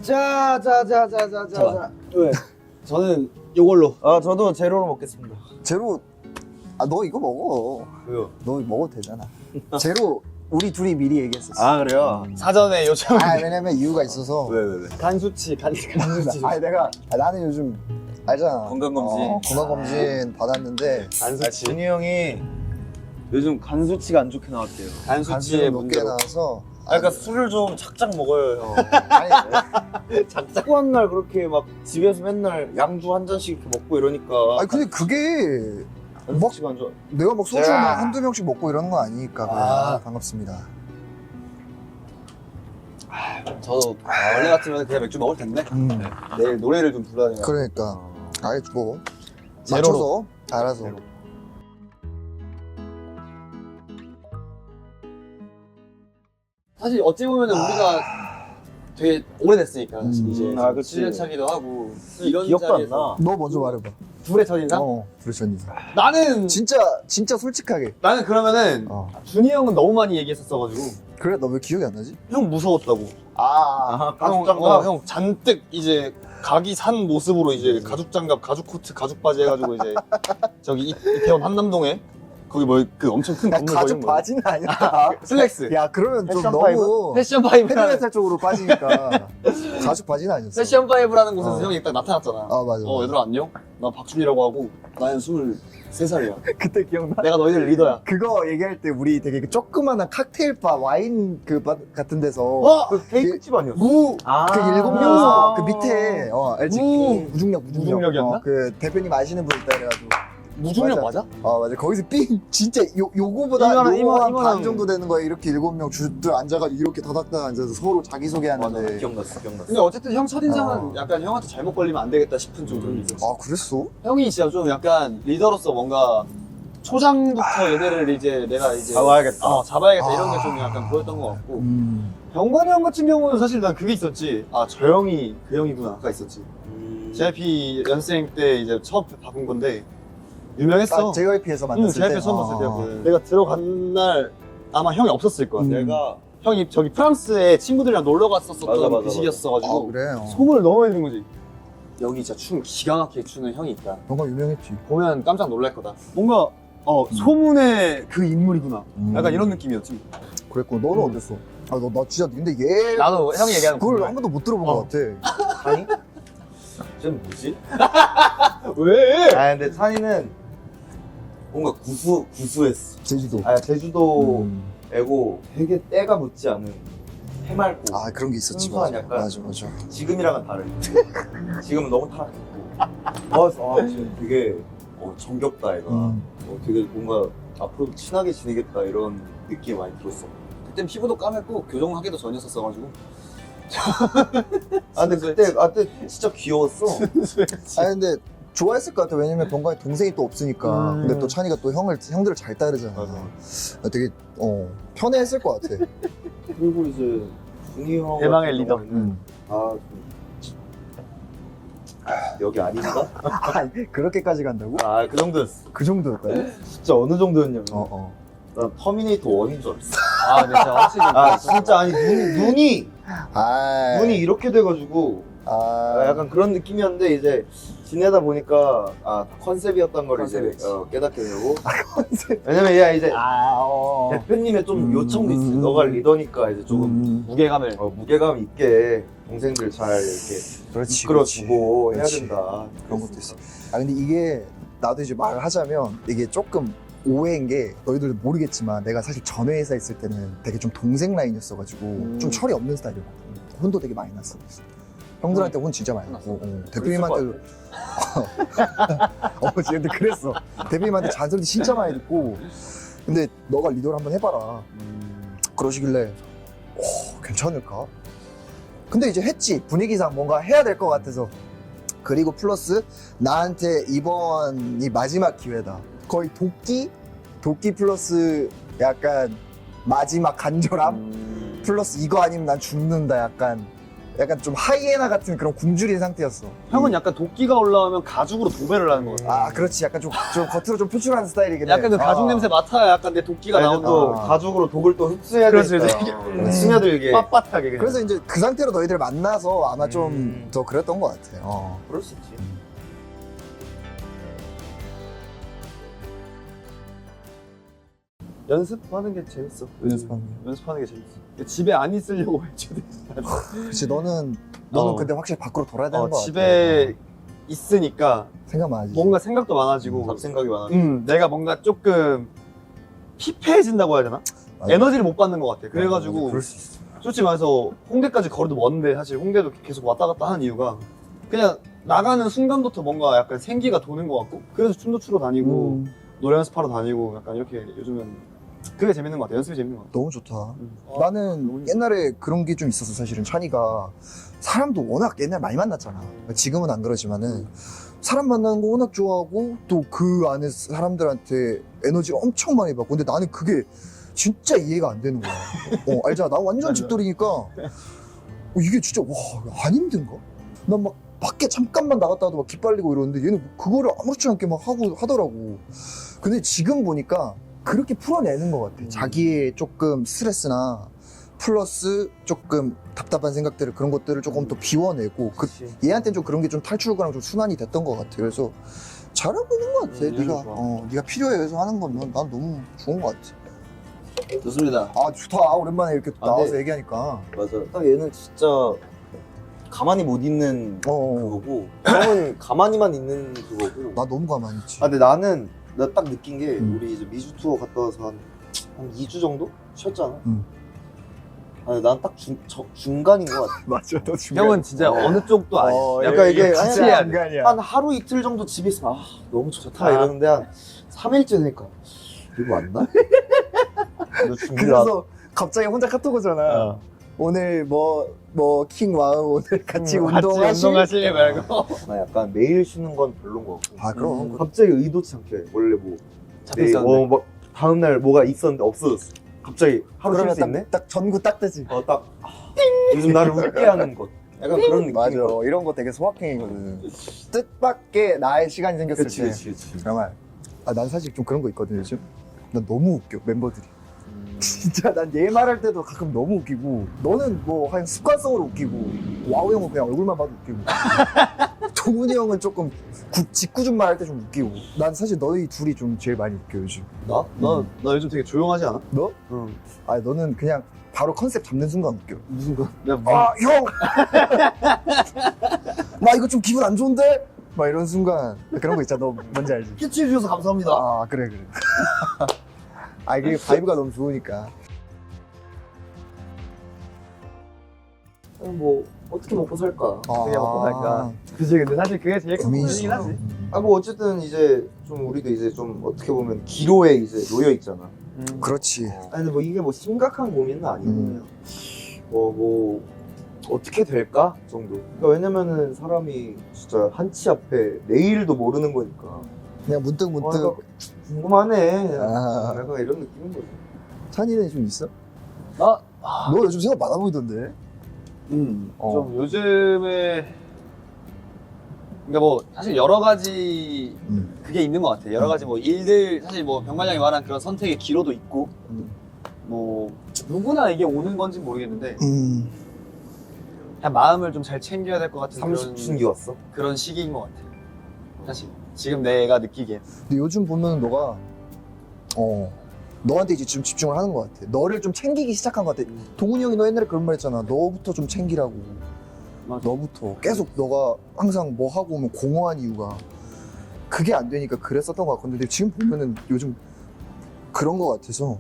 자. 왜? 저는 이걸로. 저도 제로로 먹겠습니다. 제로 너 이거 먹어. 왜요? 너 먹어도 되잖아. 제로 우리 둘이 미리 얘기했었어. 아 그래요? 사전에 요청. 왜냐면 이유가 있어서. 왜? 간수치. 나는 요즘 알잖아. 건강검진. 건강검진 받았는데 간수치. 준이 형이 요즘 간 수치가 안 좋게 나왔대요. 간수치의 간수치가 높게 문제로. 나와서. 그러니까 술을 좀 작작 먹어요 형. 아니, 작작한 날 그렇게 막 집에서 맨날 양주 한 잔씩 이렇게 먹고 이러니까. 아니 근데 그게 간 수치가 안 좋아. 내가 막 소주 야. 막 한두 병씩 먹고 이러는 거 아니니까 그래. 반갑습니다. 저도 원래 같으면 그냥 맥주 먹을 텐데 내일 노래를 좀 불러야 돼요. 그러니까 아예 뭐 제로로. 맞춰서 알아서. 제로. 사실 어찌 보면 우리가 되게 오래됐으니까 이제 그치. 7년 차기도 하고 이런 기억도 안 자리에서 나. 너 먼저 말해봐. 둘의 첫인상? 그렇죠. 나는 진짜 솔직하게. 나는 그러면은 준이 형은 너무 많이 얘기했었어가지고 그래 너 왜 기억이 안 나지? 형 무서웠다고. 가죽장갑. 형 잔뜩 이제 각이 산 모습으로 이제 가죽장갑, 가죽 코트, 가죽 바지 해가지고 이제 저기 이태원 한남동에 거기 뭐 그 엄청 큰 건물 가죽 거기 뭐 바지는 아니야. 슬랙스. 야 그러면 좀 패션 너무 패션 파이브라는 헤드메탈 쪽으로 빠지니까 가죽 바지는 아니었어. 패션 파이브라는 곳에서 형이 딱 나타났잖아. 맞아. 얘들아 안녕? 나 박준이라고 하고 나는 23살이야. 그때 기억나? 내가 너희들 리더야. 그거 얘기할 때 우리 되게 그 조그마한 칵테일바 와인 그 바 같은 데서 그 케이크집 아니었어? 그 7명이서 그 밑에 알지? 무중력 무중력이었나? 그 대표님 아시는 분 있다 그래가지고 무중력 맞아? 맞아. 거기서 삥 진짜 요거보다 이만한 반 정도 되는 거에 이렇게 7명 주들 앉아가지고 이렇게 다닥다닥 앉아서 서로 자기소개하는데. 기억났어. 근데 어쨌든 형 첫인상은 약간 형한테 잘못 걸리면 안 되겠다 싶은 좀 그런 게 있었어. 그랬어? 형이 진짜 좀 약간 리더로서 뭔가 초장부터 얘네를 이제 내가 이제 잡아야겠다. 잡아야겠다 이런 게 좀 약간 보였던 것 같고 병관이 형 같은 경우는 사실 난 그게 있었지. 저 형이 그 형이구나 아까 있었지. JYP 연생 때 이제 처음 바꾼 건데 유명했어. JYP에서 만났을 때. JYP 처음 봤을 때 내가 들어간 날 아마 형이 없었을 거야. 내가 형이 저기 프랑스에 친구들이랑 놀러 갔었던 맞아, 그 시기였어가지고 그래요. 소문을 너무 많이 들은 거지. 여기 진짜 춤 기가 막히게 추는 형이 있다. 뭔가 유명했지. 보면 깜짝 놀랄 거다. 뭔가 소문의 그 인물이구나. 약간 이런 느낌이었지. 그랬고 너는 어땠어? 나 진짜 근데 얘 나도 형이 얘기하는 그걸 한 번도 못 들어본 것 같아. 찬이? 쟤는 뭐지? 왜? 근데 찬이는 뭔가 구수했어. 제주도. 제주도 애고 되게 때가 묻지 않은 해맑고. 그런 게 있었지. 순수한 맞아. 약간. 맞아. 지금이랑은 다르게. 지금은 너무 타락했고. 지금 되게 정겹다 얘가. 되게 뭔가 앞으로 친하게 지내겠다 이런 느낌이 많이 들었어. 그땐 피부도 까맸고 교정하기도 전이었었어가지고. 근데 그때 진짜 귀여웠어. 근데 좋아했을 것 같아. 왜냐면 병관이 동생이 또 없으니까. 근데 또 찬이가 또 형들을 잘 따르잖아. 맞아. 되게 편해했을 것 같아. 그리고 이제 준이 형 대망의 같은 리더. 경우에는 여기 아닌가? 그렇게까지 간다고? 그 정도였어. 그 정도였다고? 진짜 어느 정도였냐면 난 터미네이터 1인 줄 알았어. 근데 진짜 확실히. 진짜 아니 눈이 눈이 이렇게 돼가지고 약간 그런 느낌이었는데 이제 지내다 보니까 컨셉이었던 걸 이제 깨닫게 되고. 왜냐면 얘가 이제 대표님의 좀 요청도 있어. 너가 리더니까 이제 조금 무게감을. 무게감 있게 동생들 잘 이렇게 이끌어주고 해야 된다. 그런 것도 있어. 근데 이게 나도 이제 말을 하자면 이게 조금 오해인 게 너희들도 모르겠지만 내가 사실 전 회사 있을 때는 되게 좀 동생 라인이었어가지고 좀 철이 없는 스타일이었거든. 혼도 되게 많이 났어. 형들한테 혼 진짜 많이 났고 대표님한테도 근데 그랬어. 대표님한테 잔소리 진짜 많이 듣고 근데 너가 리더를 한번 해봐라 그러시길래 괜찮을까? 근데 이제 했지. 분위기상 뭔가 해야 될 것 같아서. 그리고 플러스 나한테 이번이 마지막 기회다. 거의 도끼 플러스 약간 마지막 간절함 플러스 이거 아니면 난 죽는다 약간 약간 좀 하이에나 같은 그런 굶주린 상태였어. 형은 약간 도끼가 올라오면 가죽으로 도배를 하는 거 같아. 아 그렇지. 약간 좀 겉으로 좀 표출하는 스타일이긴 해. 약간 그 가죽 냄새 맡아야 약간 내 도끼가 아니, 나온다. 또 가죽으로 독을 또 흡수해야 그렇지, 되니까 그렇지. 스며들게. 빳빳하게 그냥. 그래서 이제 그 상태로 너희들 만나서 아마 좀 더 그랬던 것 같아. 그럴 수 있지. 연습하는 게 재밌어. 연습하는 게 재밌어. 집에 안 있으려고 해줘야 돼. 그렇지. 너는 근데 확실히 밖으로 돌아야 되는 거 같아. 집에 있으니까 생각 많아지. 뭔가 생각도 많아지고 잡생각이 많아. 내가 뭔가 조금 피폐해진다고 해야 되나? 맞아. 에너지를 못 받는 것 같아. 그래가지고 그럴 수 있어. 솔직히 말해서 홍대까지 거리도 먼데 사실 홍대도 계속 왔다 갔다 하는 이유가 그냥 나가는 순간부터 뭔가 약간 생기가 도는 것 같고 그래서 춤도 추러 다니고 노래 연습하러 다니고 약간 이렇게 요즘은 그게 재밌는 것 같아. 연습이 재밌는 것 같아. 너무 좋다. 나는 옛날에 그런 게 좀 있었어. 사실은 찬이가 사람도 워낙 옛날 많이 만났잖아. 지금은 안 그러지만은 사람 만나는 거 워낙 좋아하고 또 그 안에 사람들한테 에너지를 엄청 많이 받고 근데 나는 그게 진짜 이해가 안 되는 거야. 알잖아. 나 완전 집돌이니까 이게 진짜 와 안 힘든가? 난 막 밖에 잠깐만 나갔다가도 막 기빨리고 이러는데 얘는 그거를 아무렇지 않게 막 하고 하더라고. 근데 지금 보니까 그렇게 풀어내는 것 같아. 자기의 조금 스트레스나 플러스 조금 답답한 생각들을 그런 것들을 조금 더 비워내고 얘한테는 좀 그런 게 좀 탈출구랑 좀 순환이 됐던 것 같아. 그래서 잘하고 있는 것 같아. 네가 필요해 해서 하는 거면 난 너무 좋은 것 같아. 좋습니다. 아 좋다. 오랜만에 이렇게 나와서 네. 얘기하니까. 맞아. 딱 얘는 진짜 가만히 못 있는 그거고 형은 가만히만 있는 그거고. 나 너무 가만히 있지. 근데 나는 나 딱 느낀 게 우리 이제 미주 투어 갔다 와서 한 2주 정도 쉬었잖아. 난 딱 중간인 것 같아. 맞아. 너 형은 진짜 어느 쪽도 아니야. 그러니까 이게 진짜 중간이야. 한 하루 이틀 정도 집에 있으면 너무 좋다 이러는데 한 3일째 되니까 이거 맞나? 너 준비라. 그래서 갑자기 혼자 카톡 오잖아. 오늘 킹 와우 오늘 같이 운동하실 말고. 나 약간 매일 쉬는 건 별론 것 같고. 그럼 갑자기 의도치 않게 원래 뭐 잡혀 있었는데. 뭐 다음 날 뭐가 있었는데 없어졌어. 갑자기 하루 쉴 그러면 수 있네? 딱 전구 딱 뜨지. 요즘 나를 웃게 하는 것. 약간 그런 느낌. 맞아. 이런 거 되게 소확행이거든. 뜻밖의 나의 시간이 생겼을 때. 그치. 정말. 난 사실 좀 그런 거 있거든 요즘. 난 너무 웃겨 멤버들이. 진짜 난 얘 말할 때도 가끔 너무 웃기고 너는 뭐 그냥 습관성으로 웃기고 와우 형은 그냥 얼굴만 봐도 웃기고 동훈이 형은 조금 짓궂은 말 할 때 좀 웃기고 난 사실 너희 둘이 좀 제일 많이 웃겨 요즘. 나 요즘 되게 조용하지 않아? 너? 응. 너는 그냥 바로 컨셉 잡는 순간 웃겨. 무슨 거? 내가 형! 나 이거 좀 기분 안 좋은데? 막 이런 순간 그런 거 있잖아. 너 뭔지 알지? 캐치해 주셔서 감사합니다. 그래. 이게 바이브가 너무 좋으니까. 뭐 어떻게 먹고 살까? 어떻게 먹고 살까? 그치. 근데 사실 그게 제일 큰 고민이긴 하지. 뭐 어쨌든 이제 좀 우리도 이제 좀 어떻게 보면 기로에 이제 놓여 있잖아. 그렇지. 근데 뭐 이게 뭐 심각한 고민은 아니고요. 뭐 어떻게 될까 정도. 그러니까 왜냐면은 사람이 진짜 한치 앞에 내일도 모르는 거니까. 그냥 문득 궁금하네. 약간 이런 느낌인 거지. 찬이는 좀 있어? 나? 너 요즘 생각 많아 보이던데? 좀 요즘에 그러니까 뭐 사실 여러 가지 그게 있는 것 같아. 여러 가지 뭐 일들 사실 뭐 병만장이 말한 그런 선택의 기로도 있고 뭐 누구나 이게 오는 건지 모르겠는데 그냥 마음을 좀 잘 챙겨야 될 것 같은 30춘기 왔어? 그런 시기인 것 같아. 사실 지금 내가 느끼기엔. 근데 요즘 보면 너가 너한테 이제 지금 집중을 하는 것 같아. 너를 좀 챙기기 시작한 것 같아. 동훈이 형이 너 옛날에 그런 말 했잖아. 너부터 좀 챙기라고. 맞아. 너부터. 계속 너가 항상 뭐 하고 오면 공허한 이유가 그게 안 되니까 그랬었던 것 같은데 지금 보면은 요즘 그런 것 같아서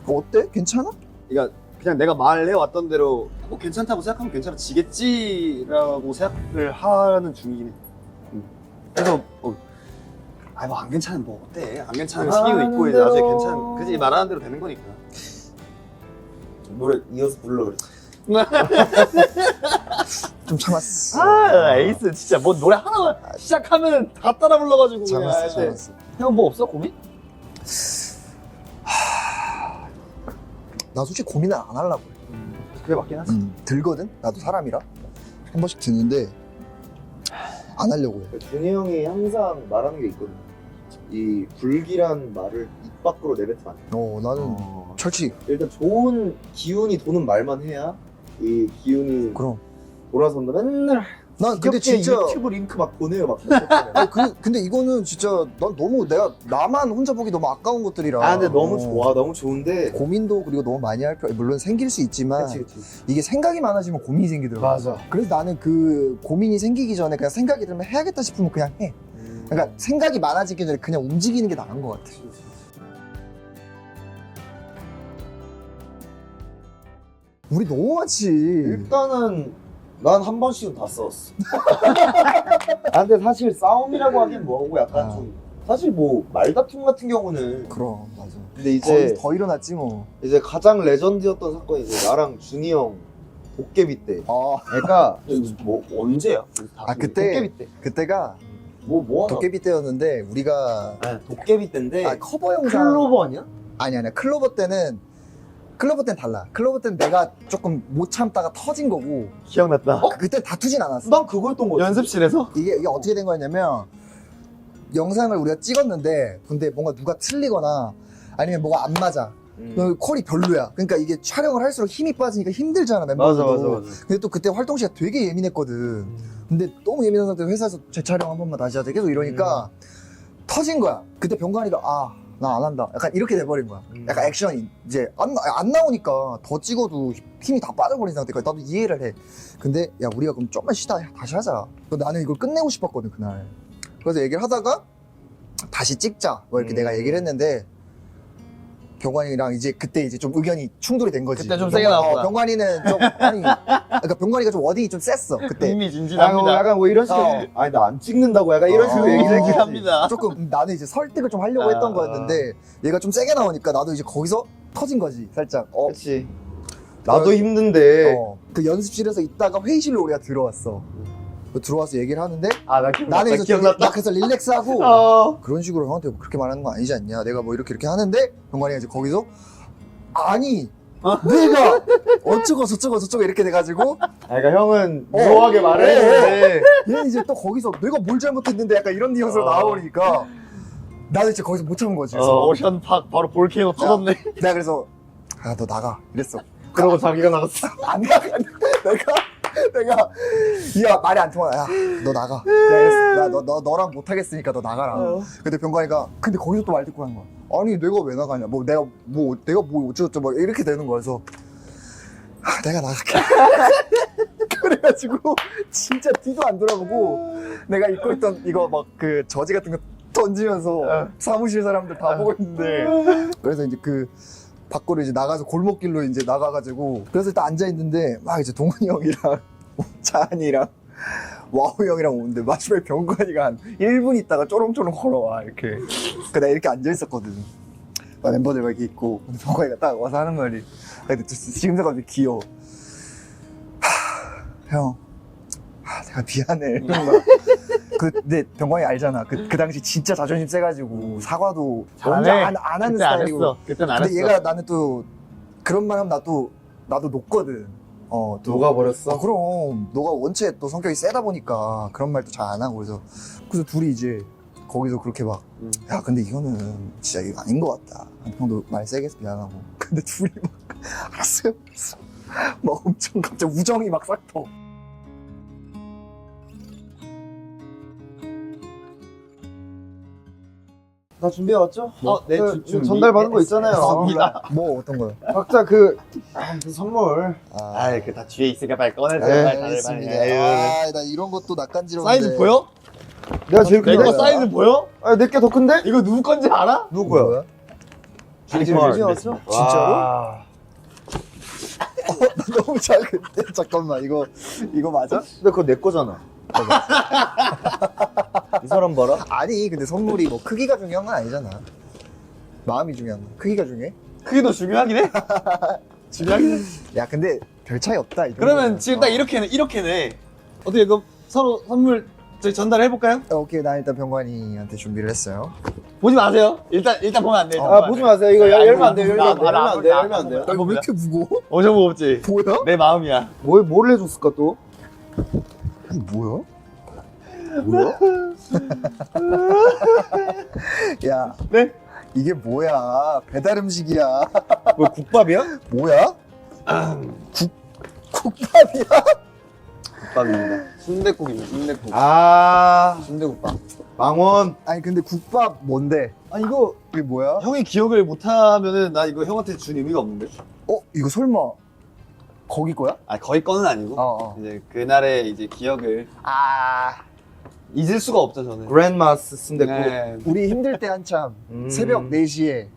어때? 괜찮아? 그러니까 그냥 내가 말해왔던 대로 뭐 괜찮다고 생각하면 괜찮아지겠지라고 생각을 하는 중이긴 해. 그래서 뭐 안 괜찮은 뭐 어때? 안 괜찮은 시기도 있고 이제 나중에 괜찮은 그지 말하는 대로 되는 거니까. 노래 이어서 불러 그랬지. 좀 참았어. 에이스 진짜 뭐 노래 하나만 시작하면 다 따라 불러가지고 그냥 할 때. 참았어. 형 뭐 없어 고민? 나 솔직히 고민을 안 하려고 해. 그게 맞긴 하지. 들거든? 나도 사람이라 한 번씩 드는데 안 하려고 해. 준이 형이 항상 말하는 게 있거든. 이 불길한 말을 입 밖으로 내뱉으면 안 돼. 나는 철칙. 일단 좋은 기운이 도는 말만 해야 이 기운이 그럼 돌아선다. 맨날 난 근데 지겹게 진짜 유튜브 링크 막 보내요 막. 아니, 근데 이거는 진짜 난 너무 나만 혼자 보기 너무 아까운 것들이라. 아 근데 너무 좋아, 너무 좋은데. 고민도 그리고 너무 많이 할 필요 물론 생길 수 있지만 그치. 이게 생각이 많아지면 고민이 생기더라고. 맞아. 그래서 나는 그 고민이 생기기 전에 그냥 생각이 들면 해야겠다 싶으면 그냥 해. 그러니까 생각이 많아지기 전에 그냥 움직이는 게 나은 것 같아. 우리 너무 많지. 일단은 난 한 번씩은 다 싸웠어. 아 근데 사실 싸움이라고 하긴 뭐하고 약간 아. 좀 사실 뭐 말다툼 같은 경우는 그럼 맞아. 근데 이제 더 일어났지 뭐. 이제 가장 레전드였던 사건이 이제 나랑 준이 형 도깨비 때. 그러니까 뭐 언제야? 그때 도깨비 때. 그때가 뭐 하나? 도깨비 때였는데 우리가 도깨비 때인데. 커버 영상 클로버 아니야? 아니야. 클로버 때는 달라. 클로버 때는 내가 조금 못 참다가 터진 거고 기억났다. 그때 다투진 않았어. 난 그거였던 거 같아. 연습실에서? 이게 어떻게 된 거였냐면 영상을 우리가 찍었는데 근데 뭔가 누가 틀리거나 아니면 뭐가 안 맞아. 콜이 별로야. 그러니까 이게 촬영을 할수록 힘이 빠지니까 힘들잖아 멤버들도. 맞아. 근데 또 그때 활동 시가 되게 예민했거든. 근데 너무 예민한 상태에서 회사에서 재촬영 한 번만 다시 하자 계속 이러니까 터진 거야. 그때 병관이가 나 안 한다. 약간 이렇게 돼버린 거야. 약간 액션이 이제 안 나오니까 더 찍어도 힘이 다 빠져버린 상태니까 나도 이해를 해. 근데 야 우리가 그럼 좀만 쉬다 다시 하자. 나는 이걸 끝내고 싶었거든 그날. 그래서 얘기를 하다가 다시 찍자 뭐 이렇게 내가 얘기를 했는데 병관이랑 이제 그때 이제 좀 의견이 충돌이 된 거지. 그때 좀 세게 나왔구나. 병관이는 좀 그러니까 병관이가 좀 워딩이 좀 셌어 그때. 흥미진진합니다. 약간 뭐 이런 식으로. 아니 나 안 찍는다고 약간 이런 식으로 얘기를 했지. 합니다. 조금 나는 이제 설득을 좀 하려고 했던 거였는데 얘가 좀 세게 나오니까 나도 이제 거기서 터진 거지 살짝. 그렇지. 나도 힘든데. 그 연습실에서 있다가 회의실로 우리가 들어왔어. 들어와서 얘기를 하는데 나 나는 그래서 기억났다. 막 해서 릴렉스하고 그런 식으로 형한테 그렇게 말하는 거 아니지 않냐. 내가 뭐 이렇게 하는데 병관이가 이제 거기서 아니 내가 어쩌고 저쩌고 이렇게 돼가지고 그러니까 형은 묘하게 말을 했는데. 얘는 이제 또 거기서 내가 뭘 잘못했는데 약간 이런 뉘앙스로 나와버리니까 나는 진짜 거기서 못 참은 거지. 그래서 오션팍 바로 볼케이노 터졌네. 내가 그래서 너 나가 이랬어. 그러고 자기가 나갔어. 안 나가. 내가 야 말이 안 통하. 야 너 나가. 내가 그랬어. 너랑 못 하겠으니까 너 나가라. 근데 병관이가 근데 거기서 또 말 듣고 한 거야. 아니 내가 왜 나가냐. 내가 뭐 어쩌고저쩌고 막 이렇게 되는 거여서 내가 나갈게. 그래가지고 진짜 뒤도 안 돌아보고 내가 입고 있던 이거 막 그 저지 같은 거 던지면서 사무실 사람들 다 보고 있는데 그래서 이제 그 밖으로 이제 나가서 골목길로 이제 나가가지고 그래서 일단 앉아있는데 막 이제 동훈이 형이랑 자한이랑 와우 형이랑 오는데 마지막에 병관이가 한 1분 있다가 쪼롱쪼롱 걸어와 이렇게. 내가 이렇게 앉아있었거든. 막 멤버들 막 이렇게 있고 근데 병관이가 딱 와서 하는 말이 근데 지금 생각하면 귀여워. 형 내가 미안해. 근데 병관이 알잖아. 그 당시 진짜 자존심 세가지고 사과도 먼저 안 하는 스타일이고. 그때는 안 근데 했어. 얘가 나는 또 그런 말 하면 나도 녹거든. 또 녹아버렸어? 그럼 너가 원체 또 성격이 세다 보니까 그런 말도 잘 안 하고 그래서 둘이 이제 거기서 그렇게 막 야 근데 이거는 진짜 이거 아닌 것 같다. 형도 말 세게 해서 미안하고. 근데 둘이 막 알았어요. 막 엄청 갑자기 우정이 막 싹 터. 다 준비해왔죠? 네, 전달 받은 거 있잖아요. 감사합니다. 뭐 어떤 거요? 각자 그 선물. 그 다 뒤에 있으니까 빨리 꺼내세요. 네, 빨리. 알겠습니다. 나 이런 것도 낯간지러운데. 사이즈 보여? 내가 제일 큰데. 내거 사이즈 보여? 내게 더 큰데? 이거 누구 건지 알아? 누구 거야? 뭐야? 준이 왔어? 진짜로? 나 너무 작은데? 잠깐만 이거 맞아? 근데 그거 내 거잖아. 이 사람 봐라. 아니 근데 선물이 뭐 크기가 중요한 건 아니잖아. 마음이 중요한 거야. 크기가 중요해? 크기도 중요하긴 해. 중요하긴 해. 야 근데 별 차이 없다. 이 그러면 정도면. 지금 딱 이렇게 내. 어떻게 그럼 서로 선물 저희 전달해볼까요? 오케이, 나 일단 병관이한테 준비를 했어요. 보지 마세요. 일단 보면 안 돼요. 아 보지 마세요. 이거 열면 안 돼요. 열면 안 돼요. 열면 안 돼요. 야, 이거 왜 이렇게 무거워? 엄청 무겁지? 뭐야? 내 마음이야. 뭘 해줬을까 또? 이거 뭐야? 뭐야? 야, 네? 이게 뭐야? 배달 음식이야. 뭐 국밥이야? 뭐야? 국밥이야? 국밥입니다. 순댓국입니다. 순댓국. 아 순대국밥. 망원. 아니 근데 국밥 뭔데? 아 이거 이게 뭐야? 형이 기억을 못하면은 나 이거 형한테 준 의미가 없는데? 이거 설마 거기 거야? 아 거의 거는 아니고 어. 이제 그날의 이제 기억을 잊을 수가 없죠 저는. 그랜마스 순댓국. 네. 우리 힘들 때 한참 새벽 4시에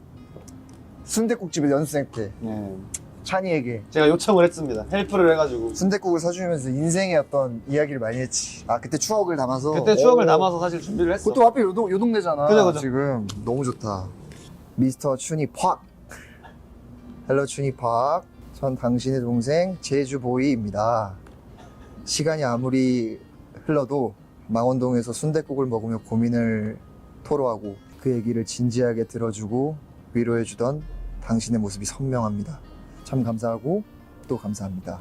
순댓국집에 연습생 때 네. 찬이에게 제가 요청을 했습니다. 헬프를 해가지고. 순댓국을 사주면서 인생의 어떤 이야기를 많이 했지. 아 그때 추억을 담아서. 그때 추억을 담아서 사실 준비를 했어. 그것도 앞에 요 동네잖아. 그죠. 지금 너무 좋다. 미스터 춘이 팍. 헬로 춘이 팍. 전 당신의 동생 제주보이입니다. 시간이 아무리 흘러도 망원동에서 순댓국을 먹으며 고민을 토로하고 그 얘기를 진지하게 들어주고 위로해주던 당신의 모습이 선명합니다. 참 감사하고 또 감사합니다.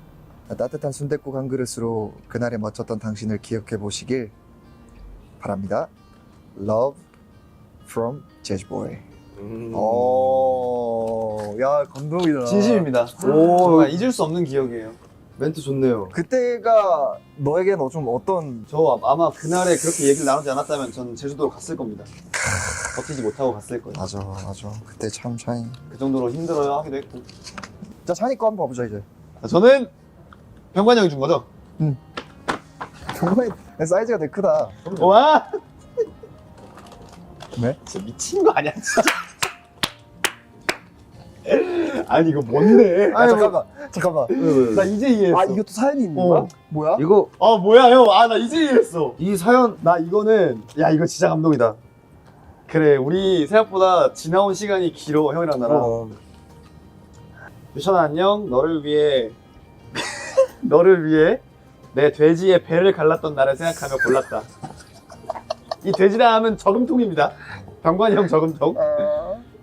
따뜻한 순댓국 한 그릇으로 그날에 멋졌던 당신을 기억해 보시길 바랍니다. Love from 제주보이. 야 감동이다. 진심입니다. 정말 잊을 수 없는 기억이에요. 멘트 좋네요. 그때가 너에게는 좀 어떤 저 아마 그날에 그렇게 얘기를 나누지 않았다면 전 제주도로 갔을 겁니다. 버티지 못하고 갔을 거예요. 맞아. 그때 참 찬이. 그 정도로 힘들어요 하기도 했고. 자 찬이 거 한번 봐보자 이제. 저는 병관이 형이 준 거죠? 정말 사이즈가 되게 크다. 와! 왜? 진짜 미친 거 아니야 진짜. 아니 이거 뭔데? 아 잠깐만. 나 이제 이해했어. 아 이것도 사연이 있는 거야? 뭐야? 이거 아 뭐야 형? 아 나 이제 이해했어. 이 사연 나 이거는 야 이거 진짜 감동이다. 그래 우리 생각보다 지나온 시간이 길어 형이랑 나랑. 유천아 안녕. 너를 위해 내 돼지의 배를 갈랐던 날을 생각하며 골랐다. 이 돼지라 하면 저금통입니다. 병관이 형 저금통.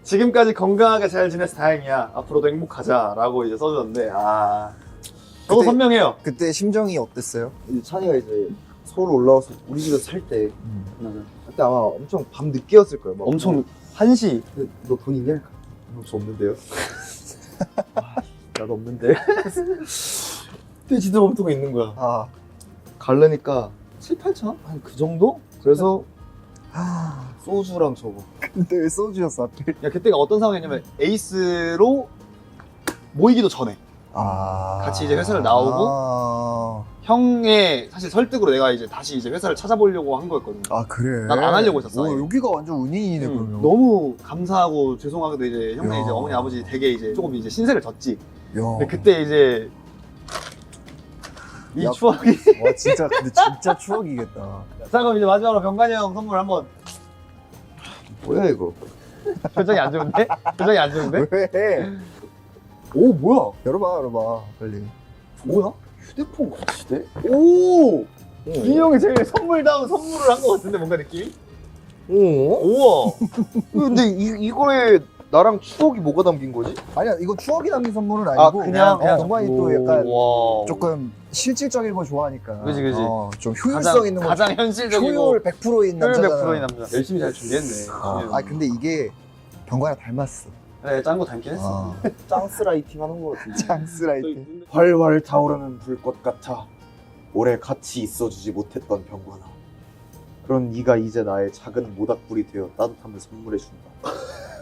지금까지 건강하게 잘 지내서 다행이야. 앞으로도 행복하자라고 이제 써줬는데 저도 그때- 선명해요. 그때 심정이 어땠어요? 이제 찬이가 이제 서울 올라와서 우리 집에서 살 때 그때 아마 엄청 밤 늦게였을 거예요. 막. 엄청 1시. 근데 너 돈 있냐? 저 없는데요. 나도 없는데. 돼지 저금통에 있는 거야. 아 갈래니까 7, 8천? 한 그 정도? 그래서 소주랑 저거. 근데 왜 소주였어 하필? 야 그때가 어떤 상황이냐면 에이스로 모이기도 전에 같이 이제 회사를 나오고 형의 사실 설득으로 내가 이제 다시 이제 회사를 찾아보려고 한 거였거든요. 아 그래? 난안 하려고 했었어, 아예. 여기가 완전 은인이네 그러면. 너무 감사하고 죄송하게도 이제 형네 야. 이제 어머니 아버지 되게 이제 조금 이제 신세를 졌지. 야. 근데 그때 이제 이 야. 추억이. 와 진짜 근데 진짜 추억이겠다. 자 그럼 이제 마지막으로 병관이 형 선물 한번. 뭐야 이거? 표정이 안 좋은데? 표정이 안 좋은데? 왜? 오 뭐야? 열어봐 빨리. 뭐야? 휴대폰 거치대? 오! 이 형이 제일 선물다운 선물을 한 것 같은데 뭔가 느낌이? 오. 우와! 근데 이거에 나랑 추억이 뭐가 담긴 거지? 아니야 이거 추억이 담긴 선물은 아니고 그냥 정관이 또 약간 와. 조금 실질적인 거 좋아하니까. 그지. 좀 효율성 있는 거. 가장 현실적이고 효율 100%인 효율 남자잖아. 100%인 남자. 열심히 잘 준비했네. 근데 이게 병관이랑 닮았어. 그래, 짠 거 닮긴 했어. 짱스라이팅 하는 거 같은데. 장스라이트. 활활 타오르는 불꽃 같아 오래 같이 있어주지 못했던 병관아. 그런 네가 이제 나의 작은 모닥불이 되어 따뜻함을 선물해준다.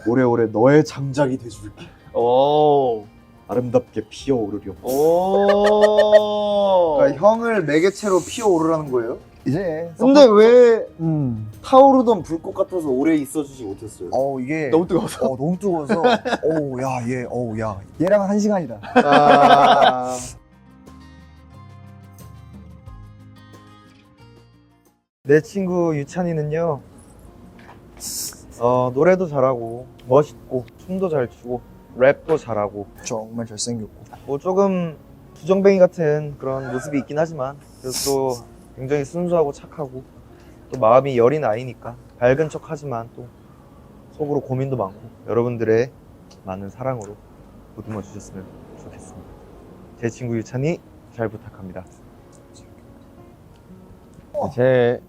오래오래 너의 장작이 돼줄게. 오. 아름답게 피어오르렴. 오. 그러니까 형을 매개체로 피어오르라는 거예요? 이제. 근데 왜 음. 타오르던 불꽃 같아서 오래 있어주지 못했어요? 이게 너무 뜨거워서. 너무 뜨거워서. 야. 얘랑 한 시간이다. 아... 내 친구 유찬이는요 노래도 잘하고 멋있고 춤도 잘 추고 랩도 잘하고 정말 잘생겼고. 뭐 조금 부정뱅이 같은 그런 모습이 있긴 하지만 그래도 또 굉장히 순수하고 착하고 또 마음이 여린 아이니까 밝은 척하지만 또 속으로 고민도 많고 여러분들의 많은 사랑으로 보듬어 주셨으면 좋겠습니다. 제 친구 유찬이 잘 부탁합니다. 제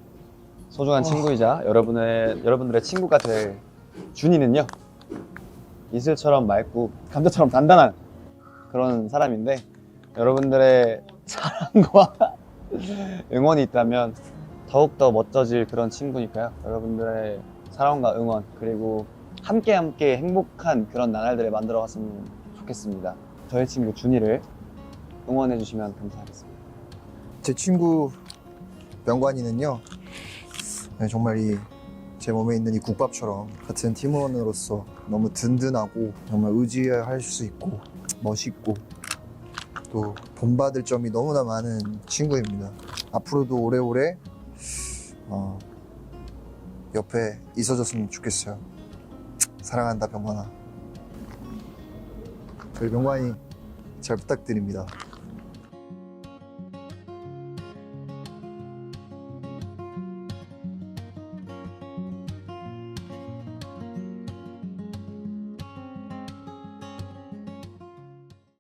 소중한 친구이자 여러분들의 친구가 될 준이는요, 이슬처럼 맑고 감자처럼 단단한 그런 사람인데, 여러분들의 사랑과 응원이 있다면 더욱더 멋져질 그런 친구니까요. 여러분들의 사랑과 응원, 그리고 함께 행복한 그런 나날들을 만들어 갔으면 좋겠습니다. 저의 친구 준이를 응원해 주시면 감사하겠습니다. 제 친구 명관이는요, 네, 정말 제 몸에 있는 이 국밥처럼 같은 팀원으로서 너무 든든하고 정말 의지할 수 있고 멋있고 또 본받을 점이 너무나 많은 친구입니다. 앞으로도 오래오래 옆에 있어줬으면 좋겠어요. 사랑한다, 병관아. 저희 병관이 잘 부탁드립니다.